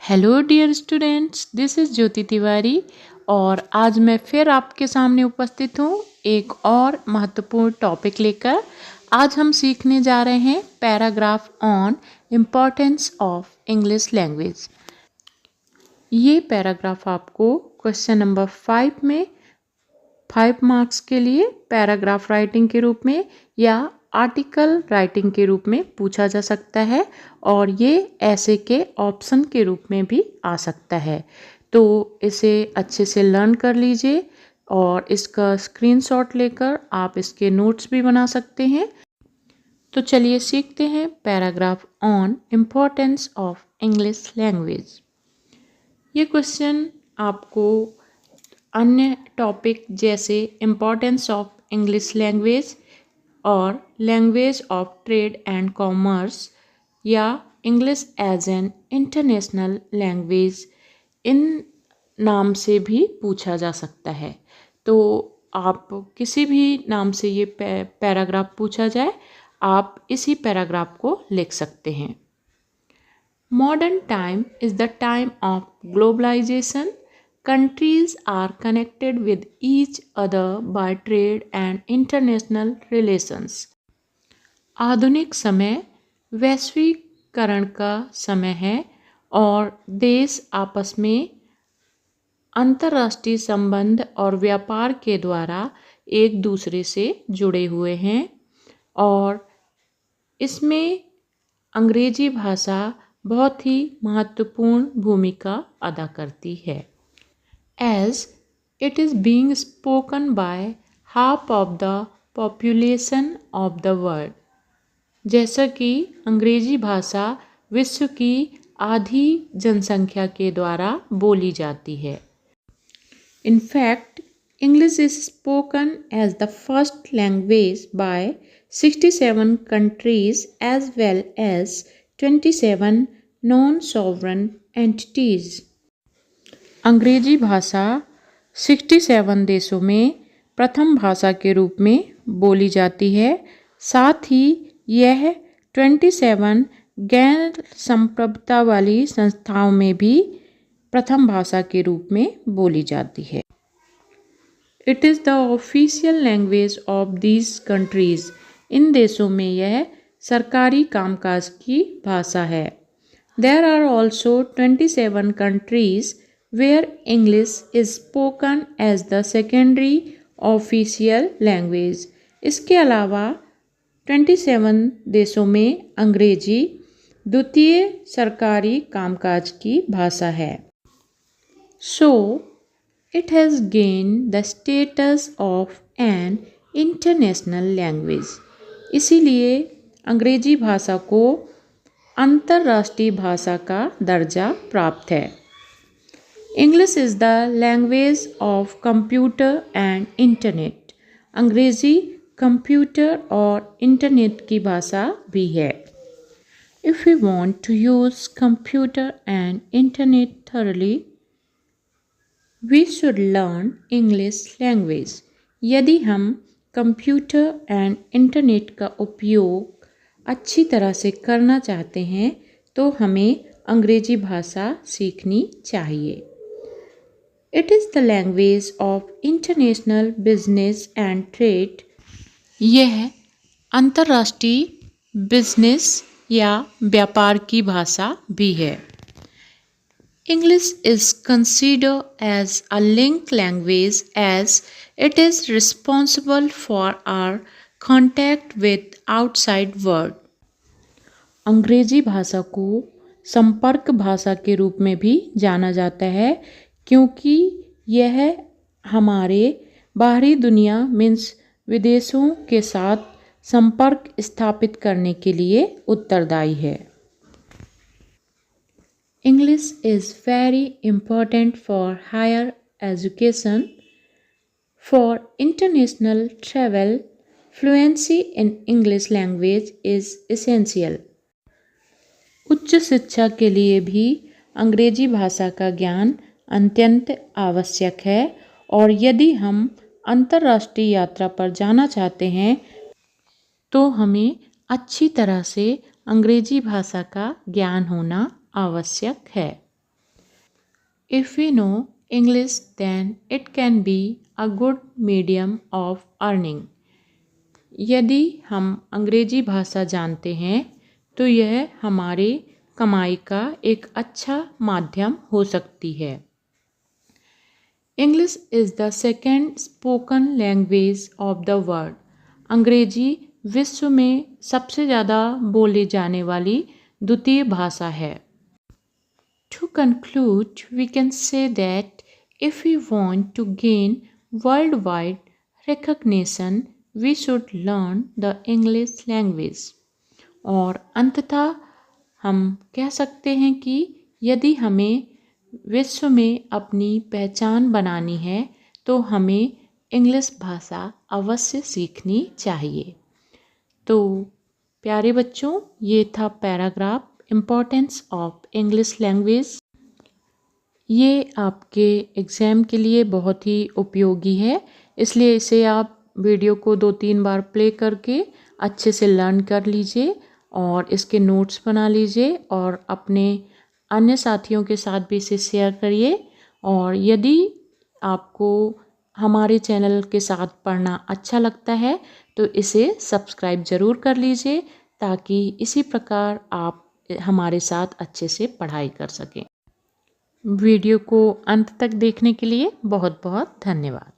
Hello dear students, this is Jyoti Tiwari और आज मैं फिर आपके सामने उपस्थित हूँ एक और महत्वपूर्ण टॉपिक लेकर। आज हम सीखने जा रहे हैं paragraph on importance of English language. ये पैराग्राफ आपको क्वेश्चन नंबर 5 में 5 मार्क्स के लिए पैराग्राफ राइटिंग के रूप में या आर्टिकल राइटिंग के रूप में पूछा जा सकता है और ये ऐसे के ऑप्शन के रूप में भी आ सकता है। तो इसे अच्छे से लर्न कर लीजिए और इसका स्क्रीनशॉट लेकर आप इसके नोट्स भी बना सकते हैं। तो चलिए सीखते हैं paragraph on importance of English language. ये क्वेश्चन आपको अन्य टॉपिक जैसे इम्पोर्टेंस ऑफ इंग्लिश लैंग्वेज और language of trade and commerce या English as an international language इन नाम से भी पूछा जा सकता है। तो आप किसी भी नाम से ये पैराग्राफ पूछा जाए, आप इसी पैराग्राफ को लिख सकते हैं। Modern time is the time of globalisation. Countries are connected with each other by trade and international relations. आधुनिक समय वैश्वीकरण का समय है और देश आपस में अंतर्राष्ट्रीय संबंध और व्यापार के द्वारा एक दूसरे से जुड़े हुए हैं और इसमें अंग्रेजी भाषा बहुत ही महत्वपूर्ण भूमिका अदा करती है। As it is being spoken by half of the population of the world. जैसा कि अंग्रेजी भाषा विश्व की आधी जनसंख्या के द्वारा बोली जाती है। In fact, English is spoken as the first language by 67 countries as well as 27 non-sovereign entities. अंग्रेजी भाषा 67 देशों में प्रथम भाषा के रूप में बोली जाती है। साथ ही यह 27 गैर संप्रभुता वाली संस्थाओं में भी प्रथम भाषा के रूप में बोली जाती है। It is the official language of these countries. इन देशों में यह सरकारी कामकाज की भाषा है। There are also 27 countries where English is spoken as the secondary official language. इसके अलावा 27 देशों में अंग्रेजी द्वितीय सरकारी कामकाज की भाषा है। So, it has gained the status of an international language. इसीलिए अंग्रेजी भाषा को अंतर्राष्ट्रीय भाषा का दर्जा प्राप्त है। English is the language of computer and internet. अंग्रेजी कंप्यूटर और इंटरनेट की भाषा भी है। If we want to use computer and internet thoroughly, we should learn English language. यदि हम कंप्यूटर एंड इंटरनेट का उपयोग अच्छी तरह से करना चाहते हैं तो हमें अंग्रेजी भाषा सीखनी चाहिए। It is the language of international business and trade. यह अंतर्राष्ट्रीय बिजनेस या व्यापार की भाषा भी है। English is considered as a link language as it is responsible for our contact with outside world. अंग्रेजी भाषा को संपर्क भाषा के रूप में भी जाना जाता है क्योंकि यह हमारे बाहरी दुनिया मीन्स विदेशों के साथ संपर्क स्थापित करने के लिए उत्तरदायी है। English is very important for higher education, for international travel. Fluency in English language is essential. उच्च शिक्षा के लिए भी अंग्रेजी भाषा का ज्ञान अत्यंत आवश्यक है और यदि हम अंतर्राष्ट्रीय यात्रा पर जाना चाहते हैं तो हमें अच्छी तरह से अंग्रेजी भाषा का ज्ञान होना आवश्यक है। If we know English, then it can be a good medium of earning. यदि हम अंग्रेजी भाषा जानते हैं तो यह हमारे कमाई का एक अच्छा माध्यम हो सकती है। English is the second spoken language of the world. अंग्रेजी विश्व में सबसे ज़्यादा बोली जाने वाली द्वितीय भाषा है। To conclude, we can say that if we want to gain worldwide recognition, we should learn the English language. और अंततः हम कह सकते हैं कि यदि हमें विश्व में अपनी पहचान बनानी है तो हमें इंग्लिश भाषा अवश्य सीखनी चाहिए। तो प्यारे बच्चों, ये था paragraph importance of English language. ये आपके एग्ज़ाम के लिए बहुत ही उपयोगी है, इसलिए इसे आप वीडियो को 2-3 बार प्ले करके अच्छे से लर्न कर लीजिए और इसके नोट्स बना लीजिए और अपने अन्य साथियों के साथ भी इसे शेयर करिए। और यदि आपको हमारे चैनल के साथ पढ़ना अच्छा लगता है तो इसे सब्सक्राइब ज़रूर कर लीजिए ताकि इसी प्रकार आप हमारे साथ अच्छे से पढ़ाई कर सकें। वीडियो को अंत तक देखने के लिए बहुत बहुत धन्यवाद।